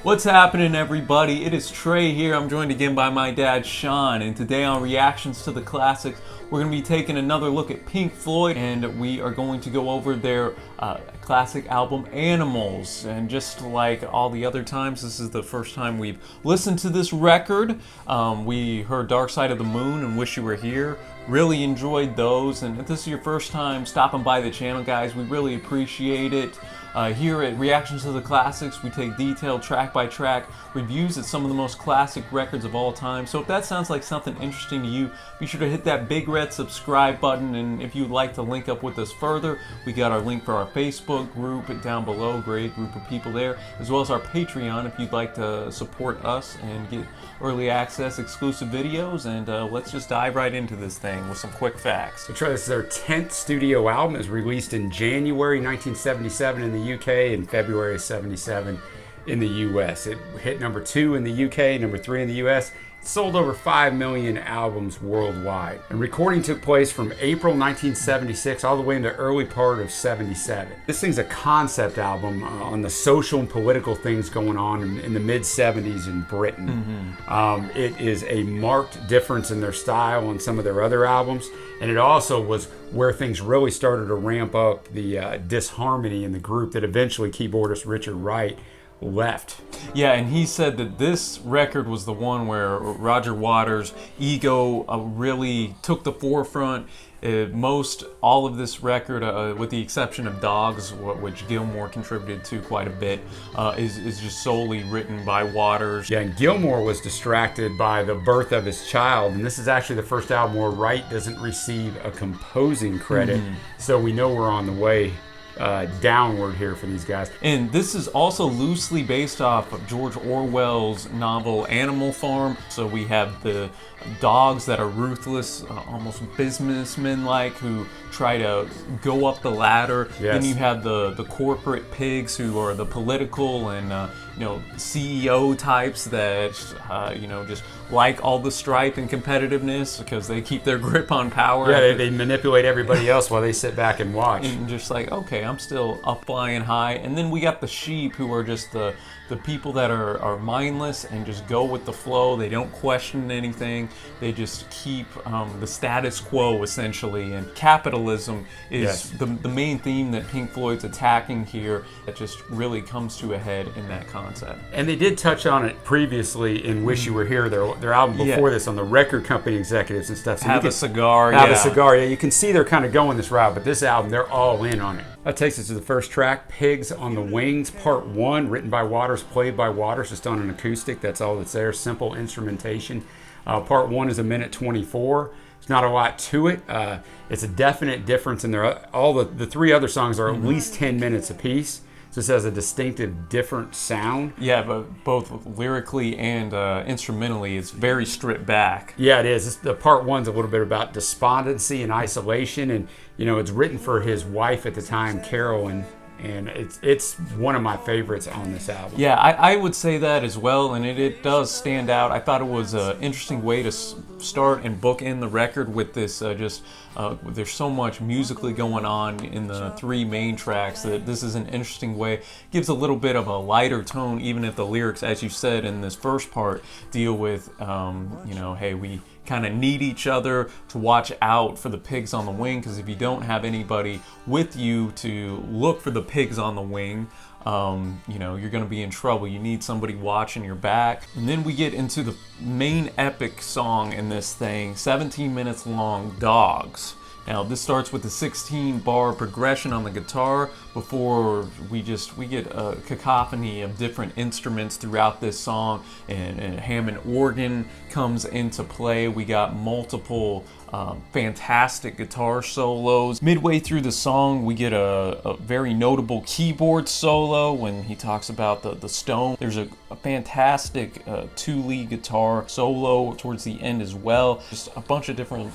What's happening, everybody? It is Trey here. I'm joined again by my dad, Sean, and today on Reactions to the Classics, we're going to be taking another look at Pink Floyd, and we are going to go over their classic album, Animals. And just like all the other times, this is the first time we've listened to this record. We heard Dark Side of the Moon and Wish You Were Here. Really enjoyed those, and if this is your first time stopping by the channel, guys, we really appreciate it. Here at Reactions to the Classics, we take detailed track-by-track reviews at some of the most classic records of all time. So if that sounds like something interesting to you, be sure to hit that big red subscribe button. And if you'd like to link up with us further, we got our link for our Facebook group down below. Great group of people there, as well as our Patreon if you'd like to support us and get early access, exclusive videos. And let's just dive right into this thing with some quick facts. This is their 10th studio album. It was released in January 1977 in the UK and February of 77 in the US. It hit number 2 in the UK, number 3 in the US. It sold over 5 million albums worldwide. And recording took place from April 1976 all the way into early part of 77. This thing's a concept album on the social and political things going on in the mid-70s in Britain. It is a marked difference in their style on some of their other albums, and it also was where things really started to ramp up the disharmony in the group that eventually keyboardist Richard Wright left. Yeah, and he said that this record was the one where Roger Waters' ego really took the forefront. All of this record, with the exception of Dogs, which Gilmour contributed to quite a bit, is just solely written by Waters. Yeah, and Gilmour was distracted by the birth of his child, and this is actually the first album where Wright doesn't receive a composing credit, so we know we're on the way downward here for these guys. And this is also loosely based off of George Orwell's novel Animal Farm. So we have the dogs that are ruthless, almost businessmen-like, who try to go up the ladder. Yes. Then you have the corporate pigs, who are the political and CEO types that just like all the strife and competitiveness because they keep their grip on power. Yeah, they manipulate everybody else while they sit back and watch. And just like, okay, I'm still up flying high. And then we got the sheep, who are just the people that are mindless and just go with the flow. They don't question anything. They just keep the status quo, essentially. And capitalism is the main theme that Pink Floyd's attacking here. That just really comes to a head in that concept. And they did touch on it previously in Wish You Were Here, their album before this, on the record company executives and stuff. So have a cigar. Have a cigar. Yeah, you can see they're kind of going this route, but this album, they're all in on it. That takes us to the first track, Pigs on the Wings, Part 1, written by Waters, played by Waters, just on an acoustic. That's all that's there, simple instrumentation. Part 1 is 1:24. There's not a lot to it. It's a definite difference in there. All the 3 other songs are at least 10 minutes apiece. So this has a distinctive, different sound. Yeah, but both lyrically and instrumentally, it's very stripped back. Yeah, it is. The part 1's a little bit about despondency and isolation, and it's written for his wife at the time, Carol, and it's one of my favorites on this album. Yeah, I would say that as well, and it does stand out. I thought it was an interesting way to start and bookend the record with this. There's so much musically going on in the 3 main tracks that this is an interesting way. Gives a little bit of a lighter tone, even if the lyrics, as you said in this first part, deal with, hey, we kind of need each other to watch out for the pigs on the wing, because if you don't have anybody with you to look for the pigs on the wing, you're going to be in trouble. You need somebody watching your back. And then we get into the main epic song in this thing, 17 minutes long, Dogs. Now this starts with the 16-bar progression on the guitar before we get a cacophony of different instruments throughout this song, and Hammond organ comes into play. We got multiple fantastic guitar solos. Midway through the song, we get a very notable keyboard solo when he talks about the stone. There's a fantastic 2-lead guitar solo towards the end as well. Just a bunch of different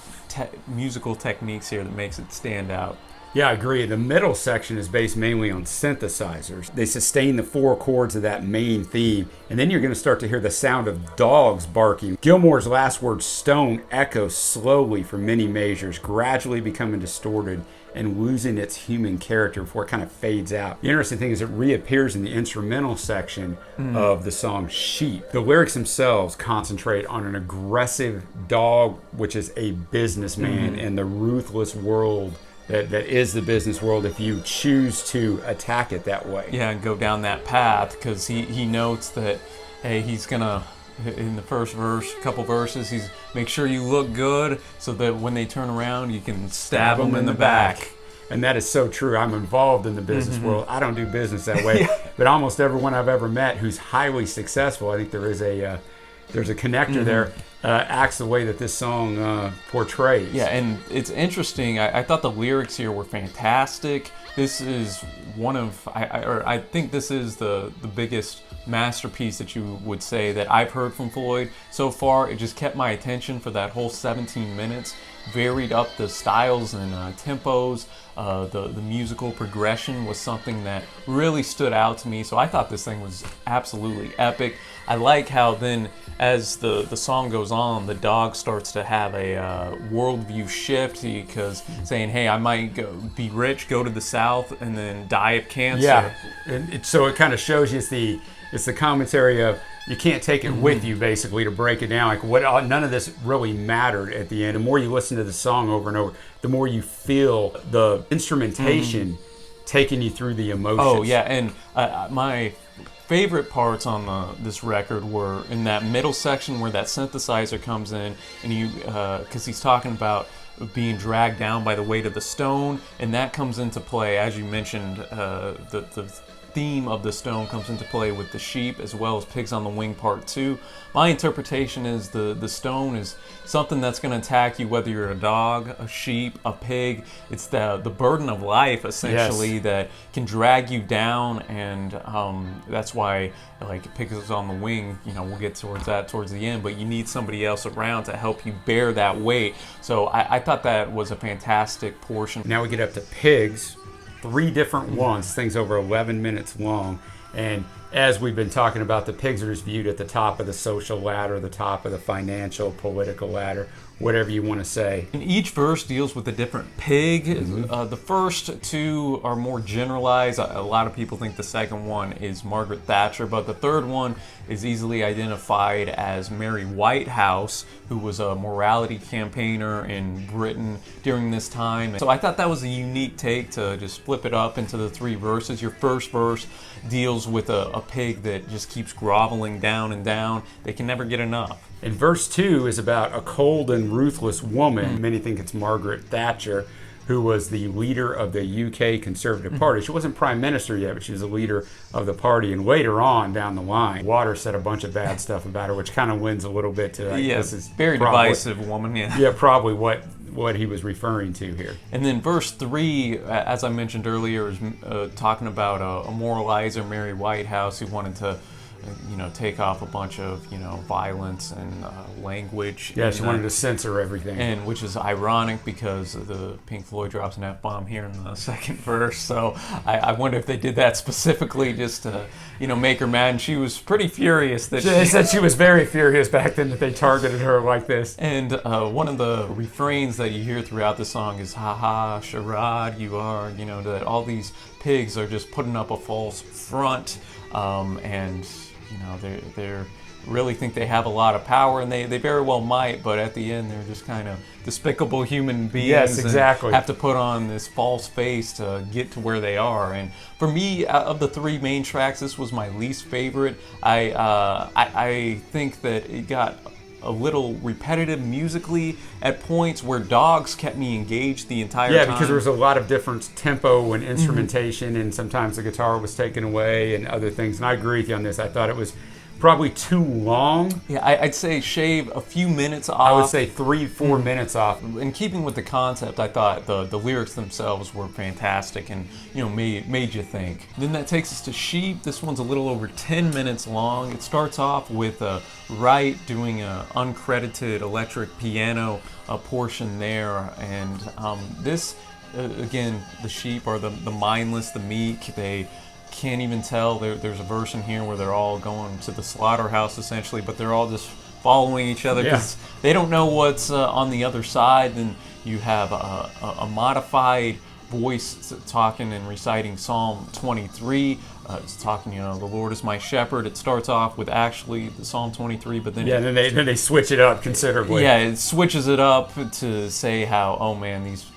musical techniques here that makes it stand out. Yeah, I agree. The middle section is based mainly on synthesizers. They sustain the four chords of that main theme, and then you're going to start to hear the sound of dogs barking. Gilmour's last word, stone, echoes slowly for many measures, gradually becoming distorted and losing its human character before it kind of fades out. The interesting thing is it reappears in the instrumental section of the song Sheep. The lyrics themselves concentrate on an aggressive dog, which is a businessman, and the ruthless world that is the business world if you choose to attack it that way. Yeah, and go down that path, because he notes that, hey, he's gonna, in the first verse, couple verses, he's make sure you look good so that when they turn around you can stab them in the back. And that is so true. I'm involved in the business world. I don't do business that way, but almost everyone I've ever met who's highly successful, I think there is there's a connector there, acts the way that this song portrays. Yeah, and it's interesting. I thought the lyrics here were fantastic. This is one of, I think this is the biggest masterpiece that you would say that I've heard from Floyd so far. It just kept my attention for that whole 17 minutes, varied up the styles and tempos. The musical progression was something that really stood out to me. So I thought this thing was absolutely epic. I like how then as the song goes on, the dog starts to have a worldview shift, because saying, hey, I might be rich, go to the South, and then die of cancer. Yeah, and so it kind of shows you it's the commentary of you can't take it with you, basically, to break it down. Like none of this really mattered at the end. The more you listen to the song over and over, the more you feel the instrumentation taking you through the emotions. Oh yeah, and my favorite parts on this record were in that middle section where that synthesizer comes in, and because he's talking about being dragged down by the weight of the stone, and that comes into play, as you mentioned, the theme of the stone comes into play with the sheep as well as Pigs on the Wing Part 2. My interpretation is the stone is something that's going to attack you, whether you're a dog, a sheep, a pig. It's the burden of life, essentially, that can drag you down, and that's why, like Pigs on the Wing, we'll get towards that towards the end, but you need somebody else around to help you bear that weight. So I thought that was a fantastic portion. Now we get up to Pigs. 3 different ones, things over 11 minutes long. And as we've been talking about, the pigs are just viewed at the top of the social ladder, the top of the financial, political ladder, whatever you want to say. And each verse deals with a different pig. The first 2 are more generalized. A lot of people think the second one is Margaret Thatcher, but the third one is easily identified as Mary Whitehouse, who was a morality campaigner in Britain during this time. So I thought that was a unique take to just flip it up into the 3 verses. Your first verse deals with a pig that just keeps groveling down and down. They can never get enough. And verse 2 is about a cold and ruthless woman. Many think it's Margaret Thatcher, who was the leader of the UK Conservative Party. She wasn't prime minister yet, but she was the leader of the party. And later on down the line, Waters said a bunch of bad stuff about her, which kind of lends a little bit to this is very divisive woman. Yeah, probably what he was referring to here. And then verse 3, as I mentioned earlier, is talking about a moralizer, Mary Whitehouse, who wanted to take off a bunch of, violence and language. Yeah, she wanted to censor everything. And which is ironic because the Pink Floyd drops an F-bomb here in the second verse. So I wonder if they did that specifically just to, make her mad. And she was pretty furious that they said she was very furious back then that they targeted her like this. And one of the refrains that you hear throughout the song is, ha ha, charade, you are, that all these pigs are just putting up a false front. And they really think they have a lot of power, and they very well might, but at the end they're just kind of despicable human beings. Yes, exactly. And have to put on this false face to get to where they are. And for me, of the 3 main tracks, this was my least favorite. I think that it got a little repetitive musically at points where dogs kept me engaged the entire time. Yeah, because there was a lot of different tempo and instrumentation, and sometimes the guitar was taken away and other things. And I agree with you on this. I thought it was probably too long. Yeah, I'd say shave a few minutes off. I would say 3-4 minutes off. In keeping with the concept, I thought the lyrics themselves were fantastic and made you think. Then that takes us to Sheep. This one's a little over 10 minutes long. It starts off with Wright doing an uncredited electric piano portion there, and this again, the sheep are the mindless, the meek. They can't even tell. There's a verse in here where they're all going to the slaughterhouse essentially, but they're all just following each other because they don't know what's on the other side. Then you have a modified voice talking and reciting Psalm 23. It's talking, the Lord is my shepherd. It starts off with actually the Psalm 23, but then then they switch it up considerably. Yeah, it switches it up to say how, oh man, these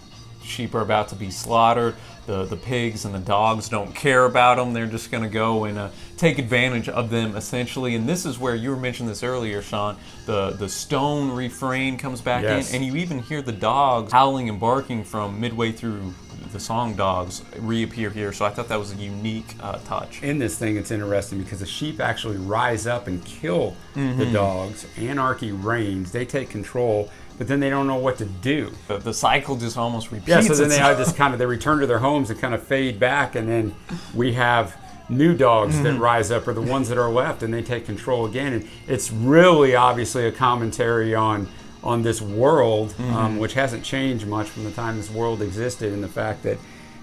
sheep are about to be slaughtered. The pigs and the dogs don't care about them. They're just going to go and take advantage of them, essentially. And this is where you were mentioning this earlier, Sean. The stone refrain comes back in, and you even hear the dogs howling and barking from midway through the song. Dogs reappear here. So I thought that was a unique touch. In this thing, it's interesting because the sheep actually rise up and kill the dogs. Anarchy reigns. They take control, but then they don't know what to do. The cycle just almost repeats. Yeah, so then they return to their homes and kind of fade back, and then we have new dogs that rise up, or the ones that are left, and they take control again. And it's really obviously a commentary on this world, which hasn't changed much from the time this world existed, and the fact that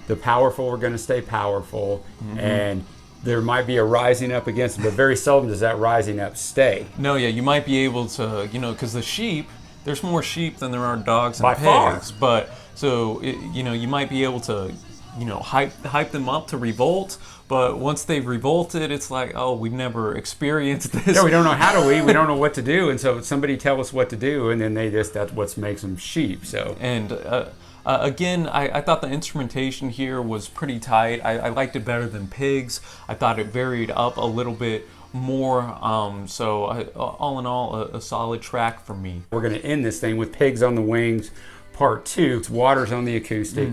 the powerful are going to stay powerful, and there might be a rising up against them, but very seldom does that rising up stay. No, yeah, you might be able to, because the sheep, there's more sheep than there are dogs and By pigs. far. But so you might be able to, hype them up to revolt. But once they've revolted, it's like, oh, we've never experienced this. Yeah, we don't know how to lead. We don't know what to do, and so somebody tell us what to do, and then that's what makes them sheep. So and. Again, I thought the instrumentation here was pretty tight. I liked it better than Pigs. I thought it varied up a little bit more. All in all, a solid track for me. We're going to end this thing with Pigs on the Wings, Part 2. It's Waters on the acoustic.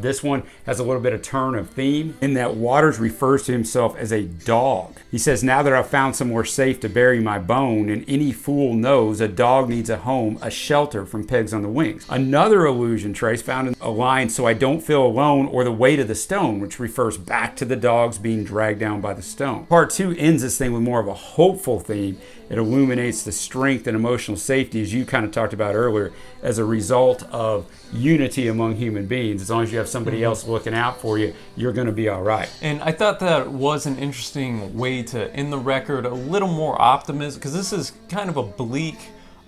This one has a little bit of turn of theme in that Waters refers to himself as a dog. He says, now that I've found somewhere safe to bury my bone, and any fool knows a dog needs a home, a shelter from pigs on the wings. Another allusion, Trace, found in a line, so I don't feel alone, or the weight of the stone, which refers back to the dogs being dragged down by the stone. Part 2 ends this thing with more of a hopeful theme. It illuminates the strength and emotional safety, as you kind of talked about earlier, as a result of unity among human beings. As long as you have somebody else looking out for you, you're going to be all right. And I thought that was an interesting way to end the record, a little more optimism, because this is kind of a bleak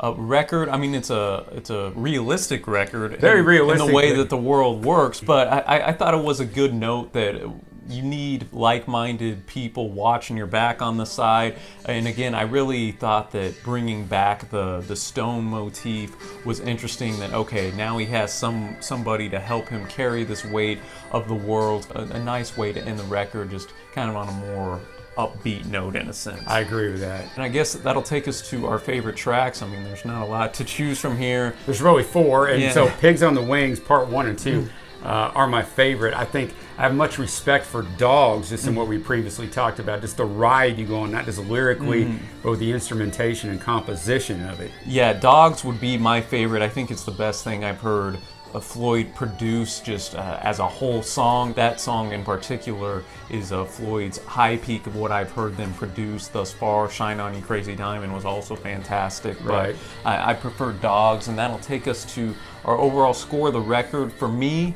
record. I mean, it's a realistic record. Very realistic. In the way that the world works. But I thought it was a good note that you need like-minded people watching your back on the side. And again, I really thought that bringing back the stone motif was interesting, that okay, now he has somebody to help him carry this weight of the world. A nice way to end the record, just kind of on a more upbeat note in a sense. I agree with that. And I guess that'll take us to our favorite tracks. I mean, there's not a lot to choose from here. There's really 4, and so Pigs on the Wings, Part 1 and 2, are my favorite. I think I have much respect for Dogs, just in what we previously talked about, just the ride you go on, not just lyrically, but with the instrumentation and composition of it. Yeah, Dogs would be my favorite. I think it's the best thing I've heard Floyd produce just as a whole song. That song in particular is Floyd's high peak of what I've heard them produce thus far. Shine On You Crazy Diamond was also fantastic. Right. But I prefer Dogs, and that'll take us to our overall score of the record. For me,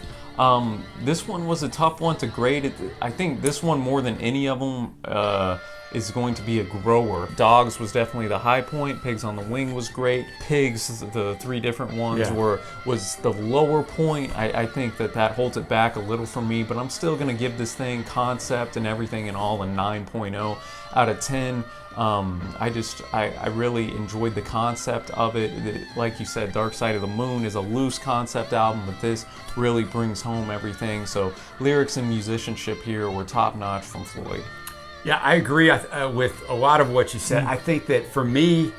this one was a tough one to grade. I think this one, more than any of them, is going to be a grower. Dogs was definitely the high point. Pigs on the Wing was great. Pigs, the 3 different ones, was the lower point. I think that holds it back a little for me, but I'm still going to give this thing, concept and everything in all, a 9.0 out of 10. I really enjoyed the concept of it. Like you said, Dark Side of the Moon is a loose concept album, but this really brings home everything. So lyrics and musicianship here were top notch from Floyd. Yeah, I agree with a lot of what you said. I think that for me,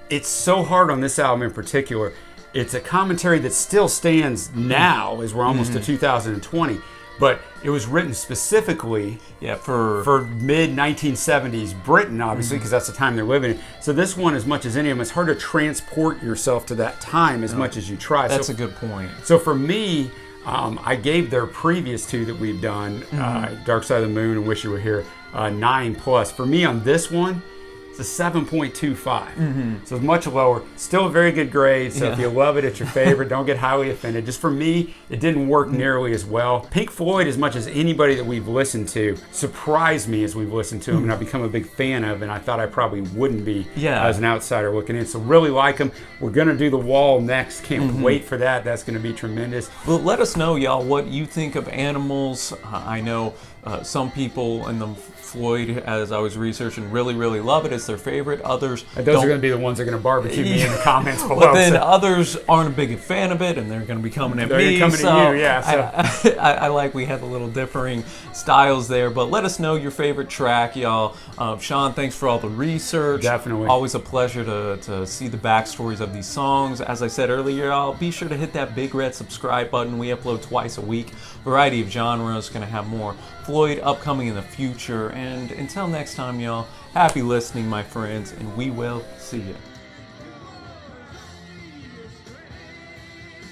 it's so hard on this album in particular. It's a commentary that still stands now, as we're almost to 2020. But it was written specifically for mid-1970s Britain, obviously, because that's the time they're living in. So this one, as much as any of them, it's hard to transport yourself to that time as much as you try. That's a good point. So for me, I gave their previous 2 that we've done, Dark Side of the Moon and Wish You Were Here, 9+. For me on this one, It's a 7.25. So it's much lower. Still a very good grade. So if you love it, it's your favorite. Don't get highly offended. Just for me, it didn't work nearly as well. Pink Floyd, as much as anybody that we've listened to, surprised me as we've listened to them, and I've become a big fan of, and I thought I probably wouldn't be as an outsider looking in. So really like them. We're going to do The Wall next. Can't wait for that. That's going to be tremendous. Well, let us know, y'all, what you think of Animals. I know some people in the Floyd, as I was researching, really love it. It's their favorite. Others Those are going to be the ones that are going to barbecue me in the comments below. But then others aren't a big fan of it, and they're going to be coming at me. Coming at you, yeah. So. I like we have a little differing styles there, but let us know your favorite track, y'all. Sean, thanks for all the research. Definitely. Always a pleasure to see the backstories of these songs. As I said earlier, y'all, be sure to hit that big red subscribe button. We upload twice a week. Variety of genres. Going to have more Floyd upcoming in the future. And until next time, y'all, happy listening, my friends, and we will see you.